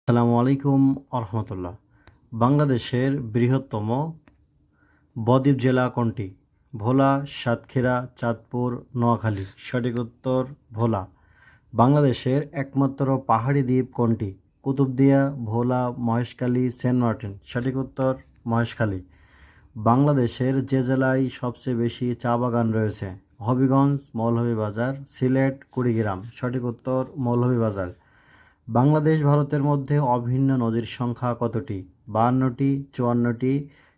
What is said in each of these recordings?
আসসালামু আলাইকুম আরহামতুল্লাহ। বাংলাদেশের বৃহত্তম বদ্বীপ জেলা কোনটি? ভোলা, সাতক্ষীরা, চাঁদপুর, নোয়াখালী। সঠিক উত্তর ভোলা। বাংলাদেশের একমাত্র পাহাড়ি দ্বীপ কোনটি? কুতুবদিয়া, ভোলা, মহেশখালী, সেন্ট মার্টিন। সঠিক উত্তর মহেশখালী। বাংলাদেশের যে জেলায় সবচেয়ে বেশি চা বাগান রয়েছে? হবিগঞ্জ, মৌলভীবাজার, সিলেট, কুড়িগ্রাম। সঠিক উত্তর মৌলভীবাজার। বাংলাদেশ ভারতের মধ্যে অভিন্ন নদীর সংখ্যা কতটি? 52টি, 54টি,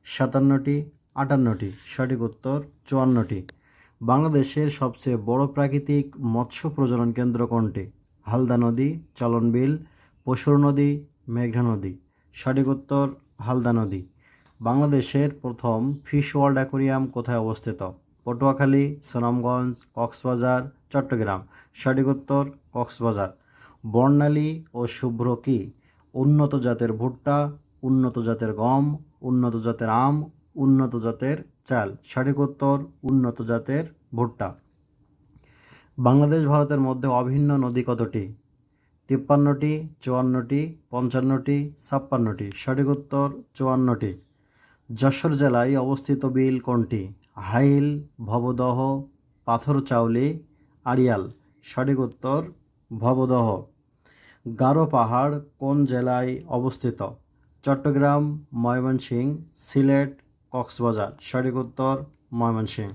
57টি, 58টি। সঠিক উত্তর 54টি। বাংলাদেশের সবচেয়ে বড় প্রাকৃতিক মৎস্য প্রজনন কেন্দ্র কোনটি? হালদা নদী, চলন বিল, পশুর নদী, মেঘনা নদী। সঠিক উত্তর হালদা নদী। বাংলাদেশের প্রথম ফিশ ওয়ার্ল্ড অ্যাকোয়ারিয়াম কোথায় অবস্থিত? পটুয়াখালী, সুনামগঞ্জ, কক্সবাজার, চট্টগ্রাম। সঠিক উত্তর কক্সবাজার। বর্ণালী ও শুভ্র কি? উন্নত জাতের ভুট্টা, উন্নত জাতের গম, উন্নত জাতের আম, উন্নত জাতের চাল। সঠিক উত্তর উন্নত জাতের ভুট্টা। বাংলাদেশ ভারতের মধ্যে অভিন্ন নদী কতটি? 53টি, 54টি, 55টি, 56টি। সঠিক উত্তর 54টি। যশোর জেলায় অবস্থিত বিল কোনটি? হাইল, ভবদহ, পাথরচাউলি, আড়িয়াল। সঠিক উত্তর ভবদহ। গারো পাহাড় কোন জেলায় অবস্থিত? চট্টগ্রাম, ময়মনসিংহ, সিলেট, কক্সবাজার। সঠিক উত্তর ময়মনসিংহ।